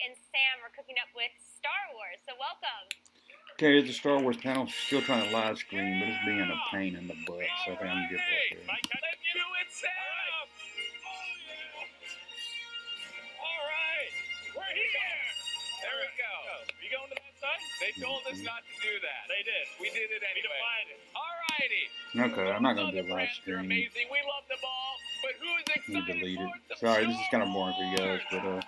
and Sam are cooking up with Star Wars, so welcome. Okay, it's a Star Wars panel. Still trying to live stream, but it's being a pain in the butt, so I think I'm gonna give up here. Let's do it, Sam! All right, we're here. There we go. You going to that side? They told us not to do that. They did. We did it anyway. All righty. Okay, I'm not gonna do a live They're stream. amazing. We love them all. But who's Let me excited delete for it. Sorry, this is kind of boring for you guys, but Yeah!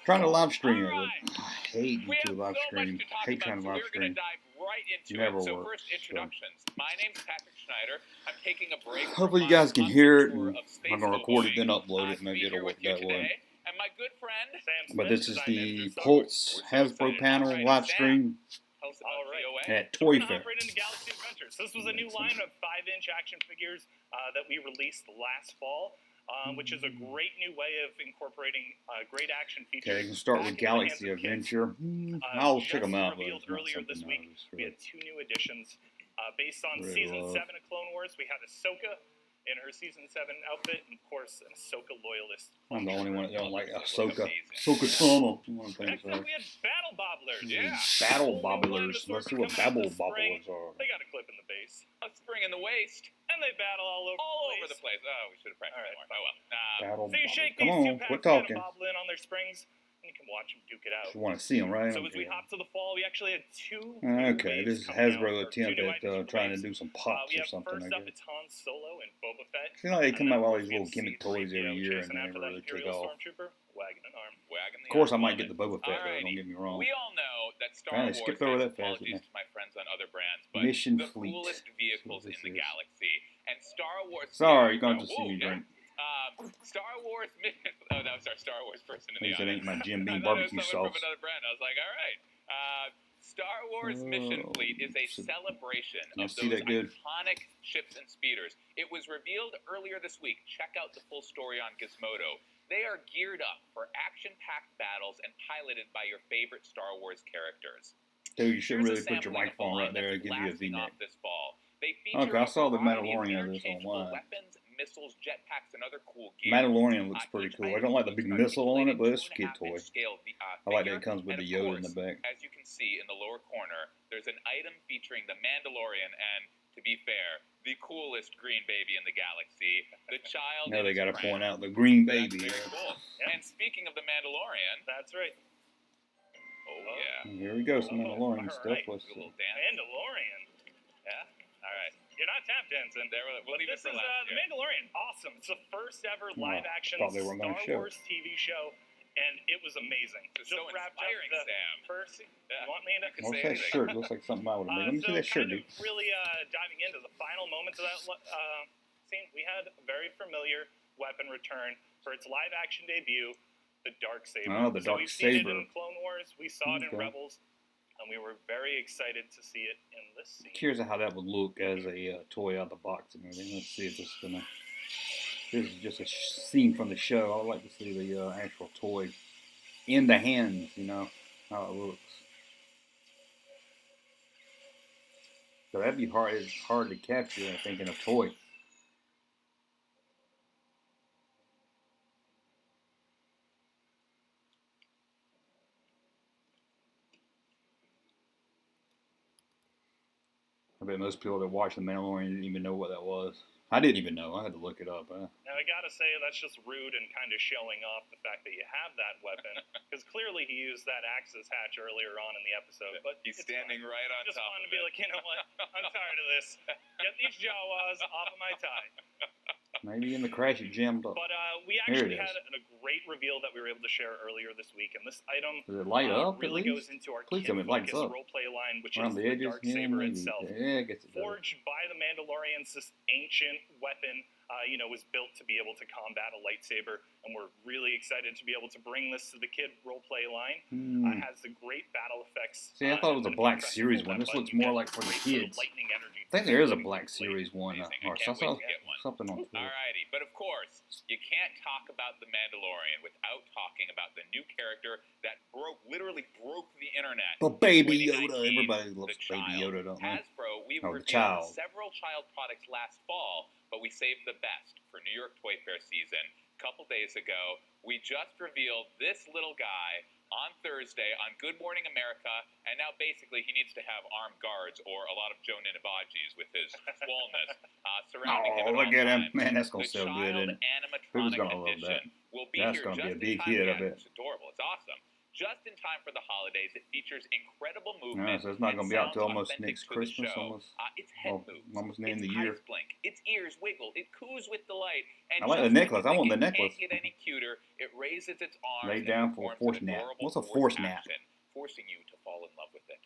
trying to live stream it. All But I hate We have YouTube live so much stream. to talk Hate about, trying to so live we're going stream. to dive right into Never it. So works, first, so. introductions. My name's Patrick Schneider. I'm taking a break. Hopefully from you guys my can hear it, tour and of space I'm gonna record it, cowboying, then upload it, to maybe be it'll here work with you that way. today. And my good friend, Sam But Smith, this is designed the engine Star Colts Wars. We're so Hasbro excited. panel All right, live Sam, stream tell us about GOA. at So we're Toy going to Fair. hop right into Galaxy Adventures. This was a new line of 5-inch action figures that we released last fall, which is a great new way of incorporating great action features. Okay, you can start back with into the hands Galaxy of kids. Adventure. I'll check Just them out, but revealed it's not earlier this something I week, was we had 2 new additions. Based on Really Season love. 7 of Clone Wars, we had Ahsoka in her Season 7 outfit, and of course, an Ahsoka loyalist. I'm the only one that don't like Ahsoka. Amazing. Ahsoka Tunnel. One thing Next up, so. we had Battle Bobblers. Yeah. Battle Whole new line of Bobblers. Let's assortment see what coming out Babble this spring. Bobblers are. They got a clip in the base, A spring in the waist. and they battle all over The place. Oh, we should have practiced All right, more. Oh, well. Battle So you Bobblers. shake Come these on, 2 quit packs down talking. and bobble in on their springs, and you can watch them duke it out. You want to see them, right? So as we hop to the fall, we actually had 2 Okay, waves this is coming out, Hasbro or 2 attempt new at items, trying to waves. do some pops We or have something, first I up, guess. it's Han Solo and Boba Fett. See how they come out with all these we little have gimmick toys every C-3PO year and chasing they after never that really take Imperial off. Stormtrooper, wagging an arm. Wagging the Of course, I arm. might get the Boba Fett, though. Don't Alrighty. get me wrong. We all know that Star Man, they Wars skipped over has, that fast, apologies didn't to my friends on other brands, but Mission the Fleet. coolest vehicles That's in what the this is. galaxy. And Star Wars... Sorry, you're going to Whoa, see me yeah. drink. Star Wars... Oh, that was our Star Wars person in At least the it ain't my audience. Jim I Beam thought it was barbecue someone sauce. from another brand. I was like, all right. Star Wars Mission Oh, Fleet is a so- celebration you of see those that good? iconic ships and speeders. It was revealed earlier this week. Check out the full story on Gizmodo. They are geared up for action-packed battles and piloted by your favorite Star Wars characters. Dude, you should Here's really a put your sampling of the microphone right line there and that's give you a blasting V-neck. off this fall. They feature Okay, I saw the a variety of Mandalorian of this interchangeable online. weapons, missiles, jetpacks, and other cool gear. Mandalorian looks Each pretty cool. I item don't like the big features an missile on it, but it's a articulated kid toy. 2.5-inch scale I like that figure. it comes with And the of Yoda in the course, back. as you can see in the lower corner, there's an item featuring the Mandalorian and, to be fair, the coolest green baby in the galaxy, the child. Now in they its got to crown. point out the green That's baby. very cool. Yeah. And speaking of the Mandalorian, That's right. oh yeah, Here we go, some Mandalorian All stuff. right. Let's do a see. little dance. Mandalorian. Yeah. All right. You're not tap dancing. We'll leave This it is for last The year. Mandalorian. Awesome. It's the first ever live-action thought they weren't Star gonna show. Wars TV show, and it was amazing. It's so wrapped inspiring, up the Sam. first. Yeah. You want me to? You can What's say that anything. shirt? Looks like something I would have made. Let me see that shirt, dude. Really diving into the final moments of that scene, we had a very familiar weapon return for its live-action debut, the Dark Saber. Oh, the Dark We've seen it Saber. in Clone Wars. We saw it in Okay. Rebels, and we were very excited to see it in this scene. Curious how that would look as a toy out of the box and everything. Let's see if this is gonna. This is just a scene from the show. I'd like to see the actual toy in the hands. You know how it looks. So that'd be hard. It's hard to capture, I think, in a toy. I bet most people that watch The Mandalorian didn't even know what that was. I didn't even know. I had to look it up. Now, I gotta say, that's just rude and kind of showing off the fact that you have that weapon, because clearly he used that Axis hatch earlier on in the episode. But He's it's standing fine. right on Just top fun to of be it. like, you know what? I'm tired of this. Get these Jawas off of my tie. Maybe in the crash it jammed up. But we Here actually it is. had a great reveal that we were able to share earlier this week, and this item Does it light up at really least? goes into our Please tell me it lights kid-focused up. roleplay line, which Around is the the edges? Dark Yeah, Saber maybe. itself. Yeah, I guess it does. Forged by the Mandalorians, this ancient weapon, was built to be able to combat a lightsaber, and we're really excited to be able to bring this to the kid roleplay line. It has the great battle effects. See, I thought it was a and if Black you press Series that one. This button, looks you more get like for the great sort of kids. lightning energy I think there is a from Black the Series one, Amazing. or I can't wait to get one. something on Twitter. Alrighty, but of course, you can't talk about The Mandalorian without talking about the new character that literally broke the internet. But Baby in Yoda, 2019, everybody loves the Baby child. Yoda, don't they? Hasbro, we Oh, the revealed child. several child products last fall, but we saved the best for New York Toy Fair season. A couple days ago, we just revealed this little guy on Thursday on Good Morning America, and now basically he needs to have armed guards or a lot of Joe Ninibajis with his swollenness surrounding him. Oh, look at him. Man, that's going The to sell good. child And who's animatronic going to love that? edition will be That's here going to be a just big in time. hit, I Yeah, bet. it's adorable. It's awesome. Just in time for the holidays, it features incredible No, movement. so it's not going to be out till almost authentic next to the Christmas, show. almost. Its head moves. Almost the end of Its the year. eyes blink. Its ears wiggle. It coos with delight. And I like the just when necklace. you I want think the it necklace. Can't get any cuter. It raises its arms. Lay and down for a performs force an nap. adorable What's a force nap? action, forcing you to fall in love with it.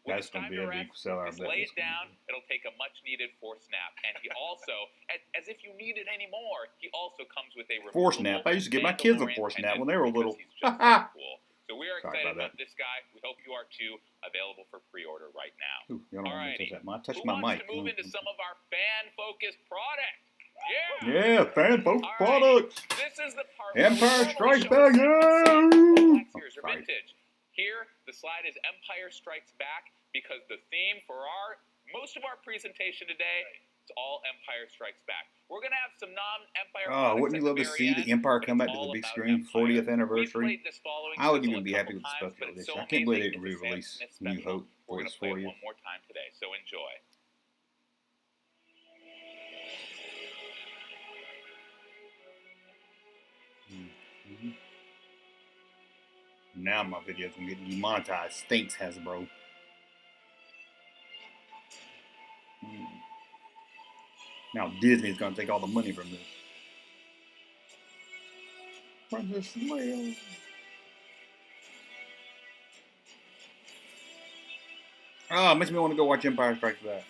That's going to be a big seller. Just lay it down. It'll take a much-needed force nap. And he also, as if you need it anymore, he also comes with a force nap. I used to give my kids a force nap when they were little. He's just so cool. So we are Sorry excited about about this guy. We hope you are too. Available for pre-order right now. Ooh, you don't want me to touch that. I touched Who my wants mic. to move into some of our fan-focused products? Yeah, fan-focused products. This is the part Empire where we Strikes normally Back. show Black Series or Sorry. vintage. Here, the slide is Empire Strikes Back because the theme for most of our presentation today is all Empire Strikes Back. We're going to have some non-Empire Oh, products wouldn't you at love to the see very the end, Empire but come it's back to the all big about screen? Empire. 40th We've anniversary. played this following I would sizzle even a be happy couple with the times, special but it's edition. so I can't believe they amazing. didn't It's a re-release Sam Smith New special. Hope We're for going its to play it 40th. one more time today, so enjoy. Now my video's gonna get demonetized. Thanks, Hasbro. Now Disney's gonna take all the money from this. Princess Leia. Oh, makes me want to go watch Empire Strikes Back.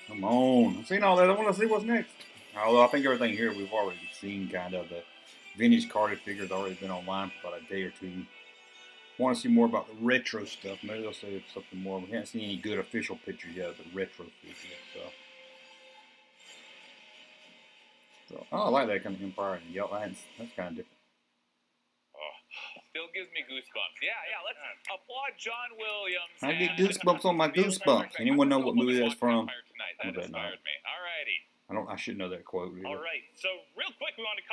Come on. I've seen all that. I want to see what's next. Although I think everything here we've already seen, kind of. The vintage carded figures already been online for about a day or two. Want to see more about the retro stuff. Maybe they'll say something more. We haven't seen any good official pictures yet of the retro figures. So I like that kind of Empire and yellow. That's kind of different. Still gives me goosebumps. Yeah, let's applaud John Williams. I get goosebumps on my goosebumps. Anyone know what movie that's from? That inspired me. Alrighty. I should know that quote. Really. All right. So real quick, we want to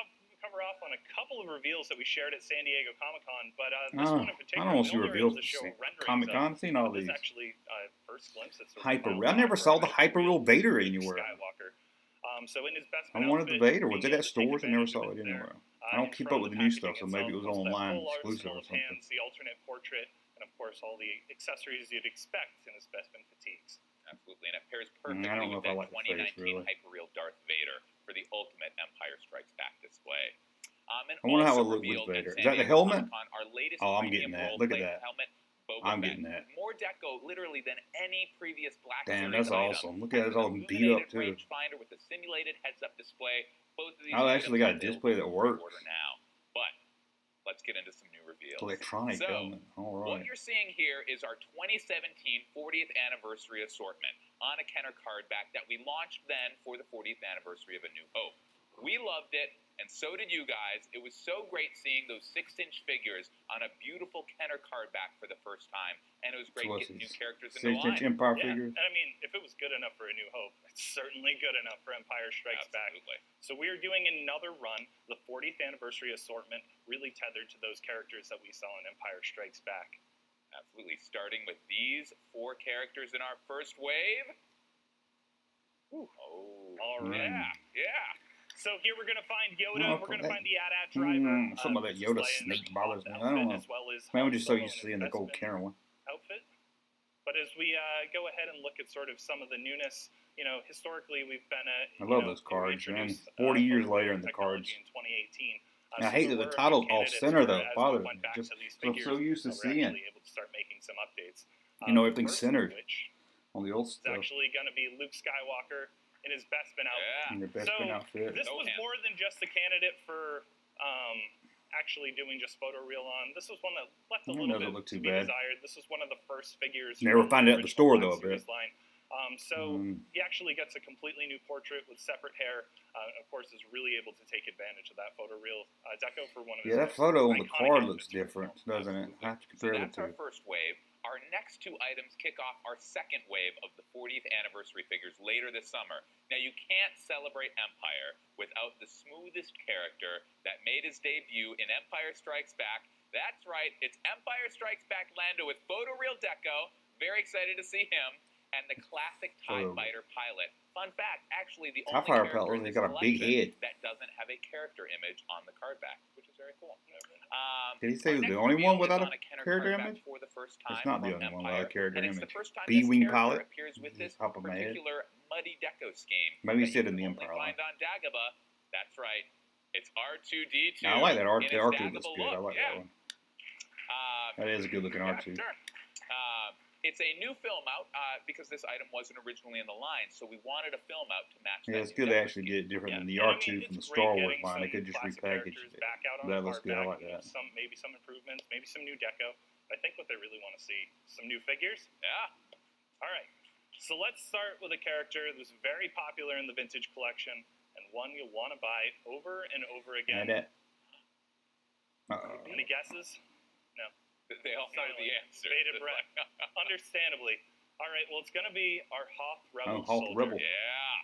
cover off on a couple of reveals that we shared at San Diego Comic-Con, but this one in particular, I don't see we only reveals were able to show renderings Comic-Con. I've seen all This these. is actually first glimpse at sort of Hyper. the I never saw the Hyper-Real Vader Luke anywhere. Skywalker. So in his best I wanted the Vader. Was it at stores? I never saw it anywhere. I don't keep up with the new stuff, so maybe it was online exclusive or something. Hands, the alternate portrait, and of course all the accessories you'd expect in his Bespin fatigues. Absolutely, and it pairs perfectly I don't know with if I that like the face, 2019 really. Hyper-Real Darth Vader for the ultimate Empire Strikes Back display. And I wonder how also it looked with revealed at Vader. San Is that the Diego helmet? Comic-Con, our latest Oh, I'm premium getting that. Look at role-play that. helmet, Boba I'm Fett. getting that. More deco, literally, than any previous Black Damn, Series that's item. awesome. Look at it, it's all beat up, Illuminated too. rangefinder with a simulated heads-up display. Both of these I actually got a items display that available works. for pre-order now. But let's get into some new reveals. Electronic So, helmet. All what right. you're seeing here is our 2017 40th anniversary assortment on a Kenner card back that we launched then for the 40th anniversary of A New Hope. We loved it, and so did you guys. It was so great seeing those 6-inch figures on a beautiful Kenner card back for the first time, and it was great getting new characters in the 6-inch line. Empire Yeah, figures. and I mean, if it was good enough for A New Hope, it's certainly good enough for Empire Strikes Absolutely. Back. So we're doing another run, the 40th anniversary assortment, really tethered to those characters that we saw in Empire Strikes Back. Absolutely. Starting with these 4 characters in our first wave. Ooh. Oh, All right. Yeah. So here we're going to find Yoda. Oh, We're going to that- find the AT-AT driver. Some of that Yoda display in snake his bothers me. cloth I don't outfit, know. As well as Man, we're Han just so Solo used to in seeing his the gold Bespin Kenner one. outfit. But as we go ahead and look at sort of some of the newness, historically we've been I love those cards, man. 40 years later in the cards. In 2018. I hate that the title's off center, though. It bothers me. Just I'm so used to seeing. Able to start making some updates. Everything's First of centered which on the old is stuff. actually going to be Luke Skywalker in his Bespin outfit. In your Bespin outfit. This was more than just a candidate for actually doing just photo reel on. This was one that left a little bit look to too be bad. desired. This was one of the first figures. Never from find it at the original store, Black though, I bet. Series line. He actually gets a completely new portrait with separate hair. Of course, is really able to take advantage of that photo reel deco for one of his Yeah, that photo on the iconic card outfits looks from the different, film. doesn't it? I have to So compare the that's our two. first wave. Our next two items kick off our second wave of the 40th anniversary figures later this summer. Now, you can't celebrate Empire without the smoothest character that made his debut in Empire Strikes Back. That's right, it's Empire Strikes Back Lando with photoreal deco. Very excited to see him. And the classic TIE Fighter pilot. Fun fact, actually, the only character in this got a big head that doesn't have a character image on the card back, which is very cool. Did he say he was the only one without a character image? For the first time It's not the only one without a character and it's image. the first time B-Wing this character pilot. appears with this Top of my head. particular muddy deco scheme. Maybe he that said you in the can only Empire. find on Dagobah. That's right. It's R2-D2. Now, I like that in its R2 looks Dagobah good. I look. like that one. That is a good looking R2. Sure. It's a new film out because this item wasn't originally in the line, so we wanted a film out to match. Yeah, it's good to actually get it different than the R2 from the Star Wars line. They could just repackage it. That looks good. I like that. Maybe some improvements, maybe some new deco. I think what they really want to see, some new figures. Yeah. All right. So let's start with a character that was very popular in the vintage collection and one you'll want to buy over and over again. Any guesses? No. They all know the answer. Bated breath. Understandably. All right, well, it's going to be our Hoth Rebel Hoth Soldier. Rebel. Yeah.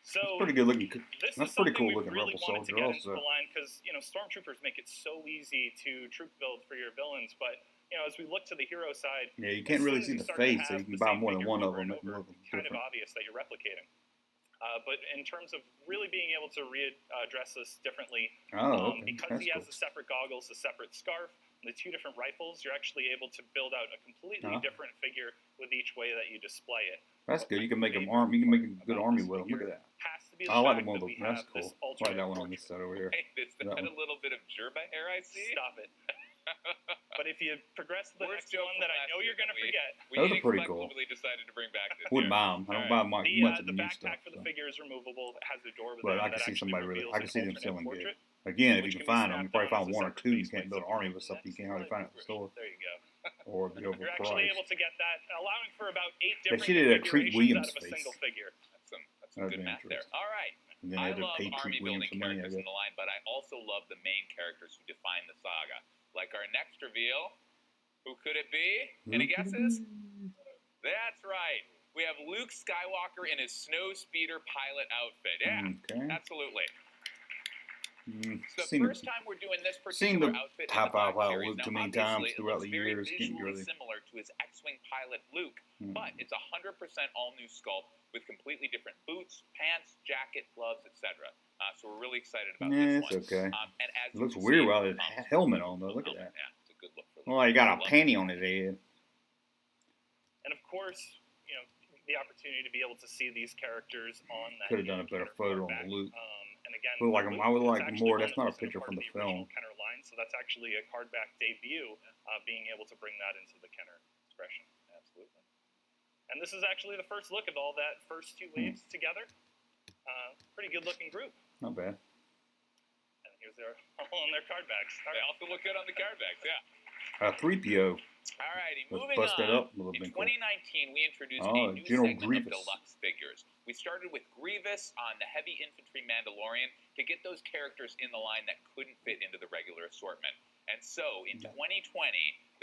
So that's pretty good looking. That's pretty cool looking really Rebel Soldier also. Because, Stormtroopers make it so easy to troop build for your villains, but, as we look to the hero side... Yeah, you can't really see the face, so you can buy more than one of them. It's kind of obvious that you're replicating. But in terms of really being able to address this differently, because he has the separate goggles, the separate scarf, and the two different rifles, you're actually able to build out a completely different figure with each way that you display it. That's good. You can make them arm. You can make a good army with them. Look at that. I like the one of those. That's cool. I like that one on this side over here. Hey, is that a little bit of Jerba hair I see? Stop it. But if you progress to the next one that I know you're going to forget. Those are pretty cool. Decided to bring back this Wouldn't buy them. I don't buy much of the new stuff. The backpack for the figure is removable. It has a door with but I can see somebody I can see them selling good. Again, if you can find them, you probably find one or two. You can't build an army with stuff you can't hardly find at the store. There you go. Or be overpriced. You're actually able to get that, allowing for about 8 different she did a Treat Williams out of a face. single figure. That's some good math there. All right. And then I they had to love pay army Treat building Williams some money, I characters in guess. the line, but I also love the main characters who define the saga. Like our next reveal, who could it be? Any guesses? That's right. We have Luke Skywalker in his snow speeder pilot outfit. Yeah, absolutely. It's the first time we're doing this particular outfit in the Black Series. Luke Now, too many times obviously, throughout the it looks very years. visually similar to his X-Wing pilot Luke, but it's 100% all-new sculpt with completely different boots, pants, jacket, gloves, etc. So we're really excited about this one. It's okay. And as It looks you weird see, without his helmet on, though. Look at that. Yeah, it's a good look for Luke. Well, he got a panty on his head. And of course, the opportunity to be able to see these characters on that. Could have done a better photo on the Luke. And again, I would like more. That's not a picture from the film. Kenner line, so that's actually a cardback debut. Being able to bring that into the Kenner expression. Absolutely. And this is actually the first look of all that first two waves together. Pretty good looking group. Not bad. And here's their all on their card backs. They also look good on the card backs, yeah. 3PO. All righty, Let's moving bust that on. up a little In bit. 2019, we introduced a new General segment Grievous. of Deluxe figures. We started with Grievous on the Heavy Infantry Mandalorian to get those characters in the line that couldn't fit into the regular assortment. And so, in 2020,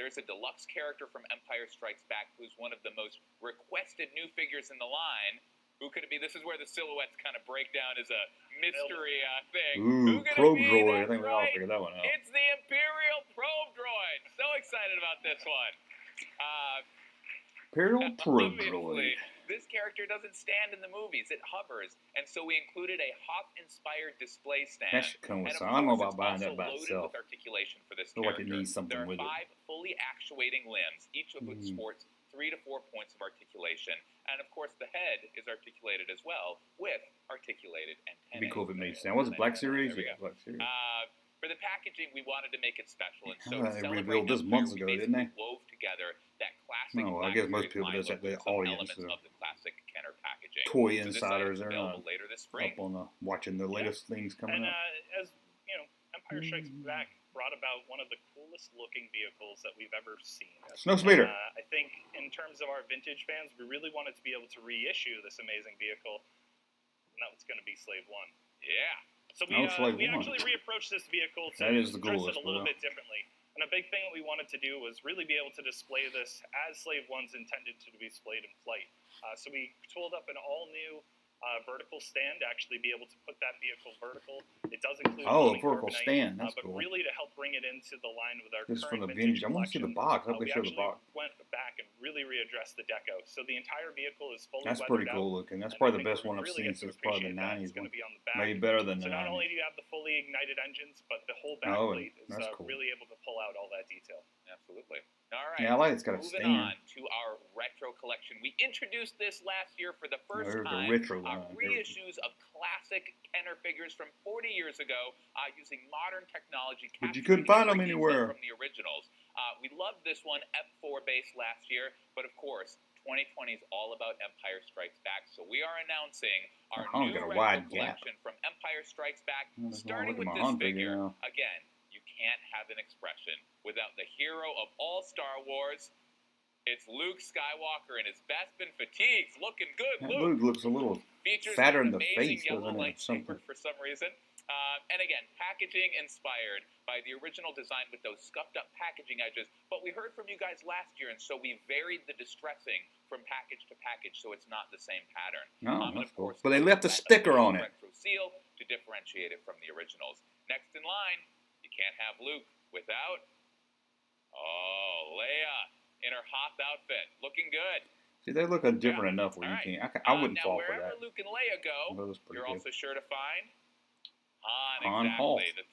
there's a Deluxe character from Empire Strikes Back who's one of the most requested new figures in the line. Who could it be? This is where the silhouettes kind of break down as a mystery thing. Ooh, probe droid. I think we all figured that one out. It's the Imperial Probe Droid. So excited about this one. Imperial Probe Droid. This character doesn't stand in the movies. It hovers. And so we included a Hoth-inspired display stand. That should come with And some. of I don't know course, about buying it's that by also itself. loaded with articulation for this Feel like character. it needs something there are with it. 5 fully actuating limbs, each of which sports 3 to 4 points of articulation. And of course, the head is articulated as well with articulated antennae. It'd be cool if it made sound. Was it Black Series? There we Yeah, go. Black Series. For the packaging, we wanted to make it special, and so They to celebrate revealed this this months we ago, basically didn't they? wove together that classic. No, I Black guess most Series people line just at look the with some audience elements are of the classic Kenner packaging. Toy So this insiders item's are available later this spring. up on watching the latest things coming And up. as Empire Strikes Back brought about one of the coolest looking vehicles that we've ever seen. Snow speeder. I think in terms of our vintage fans, we really wanted to be able to reissue this amazing vehicle, and that was going to be Slave One. Yeah. So we Slave One. actually reapproached this vehicle to That is the dress coolest, it a little but, bit differently. And a big thing that we wanted to do was really be able to display this as Slave 1's intended to be displayed in flight. So we tooled up an all-new vertical stand to actually be able to put that vehicle vertical. It does include a vertical stand. That's but cool. really to help bring it into the line with our This is from current the vintage. vintage I want to see the box. I hope they show the box. We went back and really readdressed the deco. So the entire vehicle is fully That's weathered pretty cool out, looking. That's and probably I the think best we one I've really seen get to since probably the appreciate that. 90s It's going one. to be on the back. Maybe better than So the not 90s. only do you have the fully ignited engines, but the whole back plate is that's cool. really able to pull out all that detail. Absolutely. All right. Yeah, I like it's got a Moving stand. on to our retro collection. We introduced this last year for the first There's the time. retro one. Reissues of classic Kenner figures from 40 years ago using modern technology. But you couldn't find them capturing anywhere. From the originals. We loved this one, F4 base last year, but of course, 2020 is all about Empire Strikes Back. So we are announcing our new got a retro wide gap. collection from Empire Strikes Back, Look starting at with my this arm figure figure. now. Again, you can't have an expression without the hero of all Star Wars. It's Luke Skywalker in his Bespin fatigues, looking good. That Luke looks a little Features fatter an in the amazing face, yellow doesn't it? lightsaber Something. for some reason. And again, packaging inspired by the original design with those scuffed up packaging edges. But we heard from you guys last year, and so we varied the distressing from package to package so it's not the same pattern. Oh, And that's of cool. course, But they left a that sticker on it. retro seal to differentiate it from the originals. Next in line, you can't have Luke without Leia in her Hoth outfit, looking good. See, they look different enough where you can't. I wouldn't fall for wherever that. Luke and Leia go, That was pretty you're good. also sure to find Han exactly. Hoth. The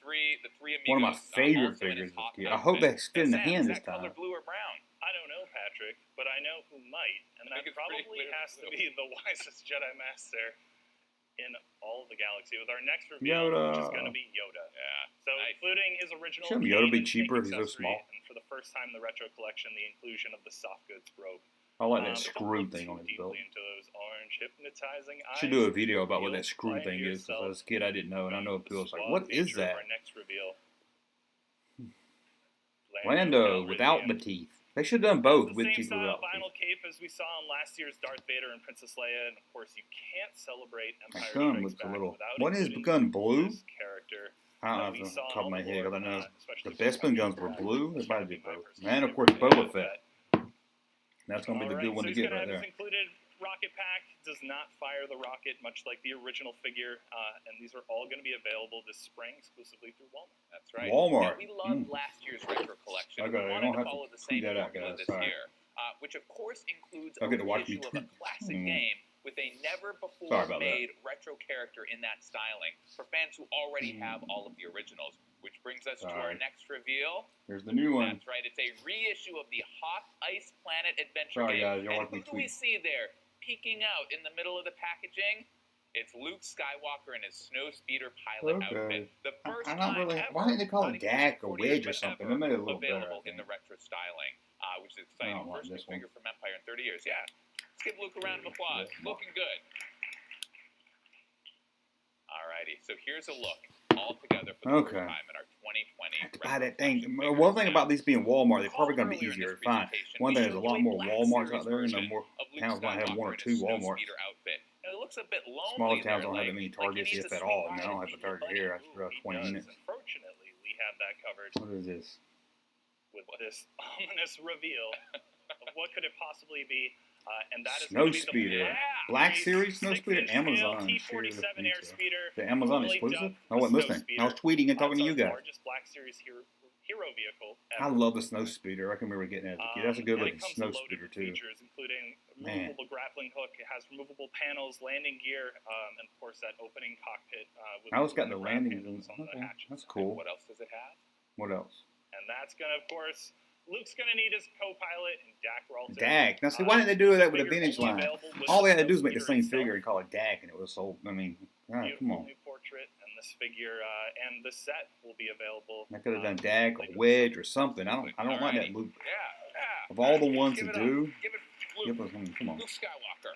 three amigos. One of my favorite also in figures his this Hoth kid. I hope they outfit. fit in the Now, Sam, hand is this that color time. blue or brown? I don't know, Patrick, but I know who might, and I that think it's pretty probably clear has to blue. be the wisest Jedi Master in all of the galaxy. With our next reveal, which is going to be Yoda. Yeah. So, Nice. including his original. Shouldn't Yoda be cane and cheaper? tank He's so accessory, small. And for the first time in the retro collection, the inclusion of the soft goods robe. I like that But don't screw look thing too on his belt. deeply into those orange hypnotizing eyes. Should do a video about what You'll that screw find thing is. Because yourself as a kid, I didn't know, and I know people was like, suave "What is feature of that?" Our next reveal. Lando without the teeth. They should have done both The with same teeth or style without vinyl teeth. cape as we saw in last year's Darth Vader and Princess Leia, and of course you can't celebrate My Empire gun Strikes looks a Back little. without What is the including gun blue? this character I that don't we know off saw the top of my head because I know especially the from Bespin guns Captain were Jack. blue. They might be My both. personal And of course, favorite Boba Fett. That's gonna be the good one so to he's get gonna right have there. his included rocket pack. Does not fire the rocket, much like the original figure. And these are all going to be available this spring exclusively through Walmart. That's right. Walmart. Yeah, we loved last year's retro collection. Okay, We I wanted don't to have to follow the tweet same that out, formula guys. this Sorry. year, which of course includes I'll a get to watch me reissue of a tweet. classic Mm. game with a never Sorry before about made retro character in that styling for fans who already have all of the originals. Which brings us to our Sorry. next reveal. Here's the new one. That's right, it's a reissue of the Hoth Ice Planet adventure Sorry, game. guys, y'all And watch me who do we tweet. see there peeking out in the middle of the packaging? It's Luke Skywalker in his snow speeder pilot Okay. outfit. The first I time don't really. ever, Why didn't they call not it even Dak or 40 years, Wedge or but something? ever They made it a little better. available I in the think. retro styling, which is I exciting. don't like First this new one. figure from Empire in 30 years. Yeah. Let's give Luke a round of applause. Yeah. Looking good. Alrighty, so here's a look all together for the Okay. first time in our 2020. Buy that retro thing. collection One figures. thing about these being Walmart, they're Recall probably going to be earlier in easier this to find. presentation, One we thing, there's a showed lot you more Black Walmarts Series out there, and version more of Luke towns might have one or Skywalker in two his snow Walmarts. speeder outfit. And it looks a bit lonely Smaller towns there, don't have that many like he Targets, needs if a at sweet all. And I ride don't and have a meet your Target buddy. here. That's Ooh, about he 20 does. minutes. Unfortunately, we have that covered What is this? with this ominous reveal of what could it possibly be. And that is Snow going to be Speeder. Yeah. Black Series Snow Speeder? 6-inch Amazon. T47 Series air speeder. The Amazon formerly exclusive? dubbed I wasn't the listening. Snow I was tweeting and talking to It's you our guys. largest Black Series hero vehicle I ever. love the Snow Speeder. I can remember getting it as a kid. That's a good And looking it comes Snow loaded Speeder, with too. features, including Man. removable grappling hook. It has removable panels, landing gear, and of course that opening cockpit. With I was got the grab landings. handles on the Okay, hatches. that's cool. What else does it have? What else? And that's gonna, of course, Luke's gonna need his co-pilot and Dak Ralton. Dak. Now, see, why didn't they do that with the figure vintage only line? available with All they had to the do is make the speeder same itself. figure and call it Dak, and it was sold. I mean, all right, come Beautiful on. new portrait, and this figure and the set will be available. I could have done Dak or Wedge or something. I don't like that Luke. Yeah. Of all the ones Give to it up. do, Give it give Luke. us, come on. Luke Skywalker.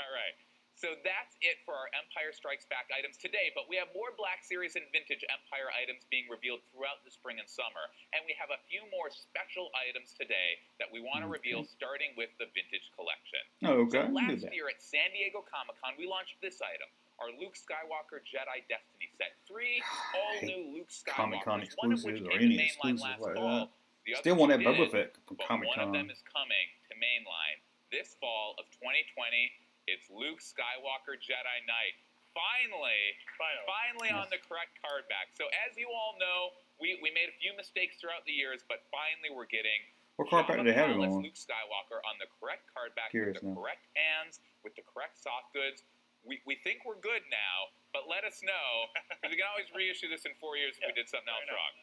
All right. So that's it for our Empire Strikes Back items today, but we have more Black Series and Vintage Empire items being revealed throughout the spring and summer, and we have a few more special items today that we want to reveal, starting with the Vintage Collection. Oh, okay. So I can do last that. year at San Diego Comic-Con, we launched this item, our Luke Skywalker Jedi Destiny set. 3 all-new Luke Comic-Con Skywalkers, one of which exclusives or came to any mainline exclusives last like fall. that. The other Still want two that Boba didn't, Fett from but one of them Comic-Con. is coming to mainline this fall of 2020. It's Luke Skywalker Jedi Knight. Finally on the correct card back. So as you all know, we made a few mistakes throughout the years, but finally we're getting What card back do they have him on? Luke Skywalker on the correct card back Curious with the now. correct hands, with the correct soft goods. We think we're good now, but let us know, because we can always reissue this in 4 years if we did something else wrong.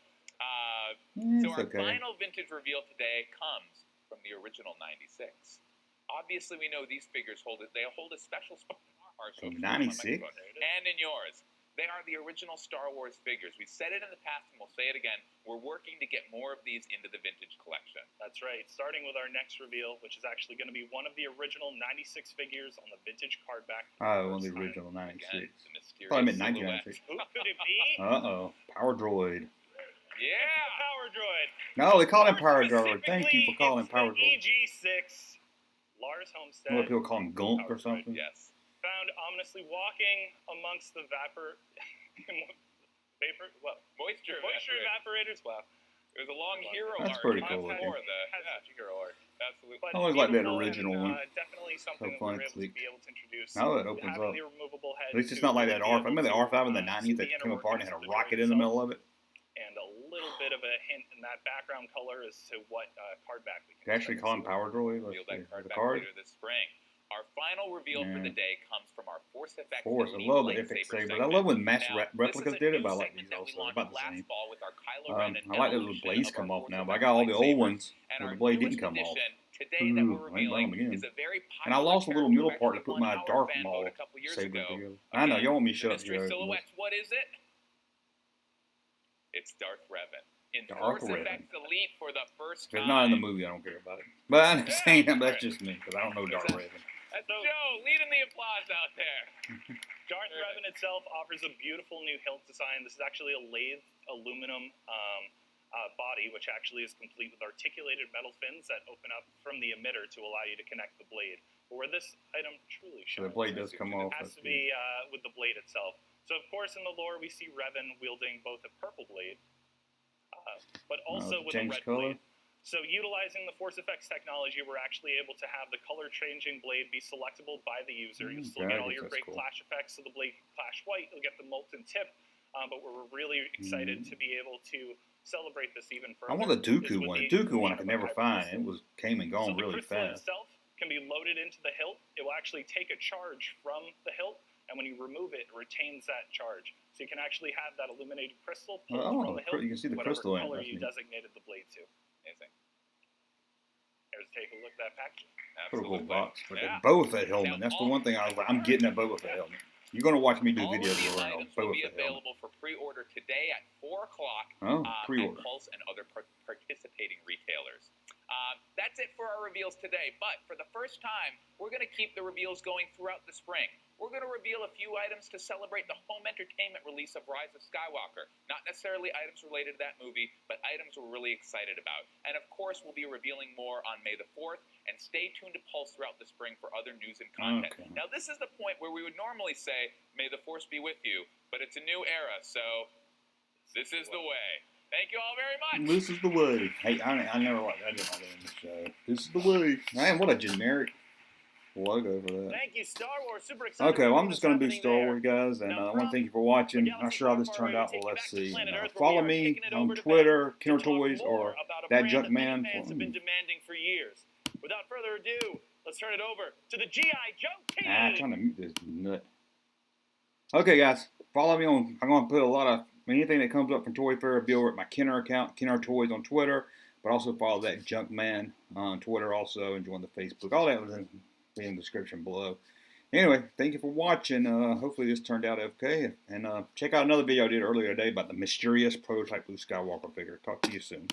So our final vintage reveal today comes from the original 96. Obviously, we know these figures hold a special spot in our hearts. From 96? And in yours. They are the original Star Wars figures. We've said it in the past, and we'll say it again. We're working to get more of these into the vintage collection. That's right. Starting with our next reveal, which is actually going to be one of the original 96 figures on the vintage card back. Oh, on the original 96. Again, the mysterious Oh, I meant silhouette. 1996. Who could it be? Uh-oh. Power Droid. Yeah, Power Droid. No, they call him More Power Droid. Thank you for calling him specifically, Power it's Droid. the EG6 Lars Homestead. What people call him Gunk or Power Droid, something? Yes. Found ominously walking amongst the Moisture evaporators. Wow. It was a long hero That's arc. pretty cool Before looking. Has such a hero arc. Absolutely. But I always like that beautiful original and, one. Definitely something So that fun, we were able sleek. to be able to introduce. Now it opens Having up. the removable head At least it's to not like that be R5. able Remember the to, R5 in the 90s see that the came inner apart and had a workings of rocket droid in the itself. middle of it? And a little bit of a hint in that background color as to what card back we can They actually call him Power Droid? Reveal Let's see. that card The back card? later this spring. Our final reveal for the day comes from our Force Effects Force. I Elite love the lightsaber Epic Saber. I segment. love when mass Now, replicas this is a did it, new but I like segment these that we also. They're launched about the last same. fall with our Kylo Ren and I like that the evolution blades of come our off Force now, but I Effects got all the old lightsabers. ones And where our the blade didn't newest come off. addition today that we're I ain't buying them revealing again. is a very And I popular lost a little middle character part to put who my actually Darth won our Maul fanboat a couple years saber ago. together. I know, you want me to shut up. Mystery silhouettes, what is it? It's Darth Revan. In Darth Force Revan. Effects Elite for the first If time. it's not in the movie, I don't care about it. But I'm saying that, that's just me, because I don't know Darth Revan. That's Joe leading the applause out there. Darth Revan itself offers a beautiful new hilt design. This is actually a lathe aluminum body, which actually is complete with articulated metal fins that open up from the emitter to allow you to connect the blade. But where this item truly So shines, the blade does come off. it has to be with the blade itself. So, of course, in the lore, we see Revan wielding both a purple blade, but also with a red blade. So, utilizing the Force Effects technology, we're actually able to have the color-changing blade be selectable by the user. You'll still get all your great clash effects, so the blade clash white, you'll get the molten tip, but we're really excited to be able to celebrate this even further. I want the Dooku one. The Dooku one I could never find. It came and gone really fast. The crystal itself can be loaded into the hilt. It will actually take a charge from the hilt, and when you remove it, it retains that charge. So you can actually have that illuminated crystal pulled from the hilt, you can see the whatever crystal in it. color That's you neat. designated the blade to. Amazing. There's take a look at that packaging. Pretty cool Absolutely. box. But Yeah. that Boba Fett helmet, that's the one thing I was like, I'm getting that Boba Fett helmet. You're going to watch me do All of videos these around items will Boba be Fett helmet. available for pre-order today at 4 o'clock Oh, at pre-order. Pulse and other participating retailers. That's it for our reveals today, but for the first time, we're going to keep the reveals going throughout the spring. We're going to reveal a few items to celebrate the home entertainment release of Rise of Skywalker. Not necessarily items related to that movie, but items we're really excited about. And of course, we'll be revealing more on May the 4th, and stay tuned to Pulse throughout the spring for other news and content. Okay. Now, this is the point where we would normally say, May the Force be with you, but it's a new era, so this is the way. Thank you all very much. This is the way. Hey, I never liked that. I didn't like that in the show. This is the way. Man, what a generic logo for that. Thank you, Star Wars. Super excited. Okay, well, I'm just going to do Star Wars, guys, and I want to thank you for watching. Not sure how this turned out, but let's see. Follow me on Twitter, Kenner Toys, or that Junkman. Fans have been demanding for years. Without further ado, let's turn it over to the G.I. Joe team. I'm trying to mute this nut. Okay, guys, follow me on. I'm going to put a lot of anything that comes up from Toy Fair will be over at my Kenner account, Kenner Toys on Twitter, but also follow that Junkman on Twitter also, and join the Facebook. All that was in the description below. Anyway, thank you for watching. Hopefully this turned out okay. And check out another video I did earlier today about the mysterious prototype Luke Skywalker figure. Talk to you soon.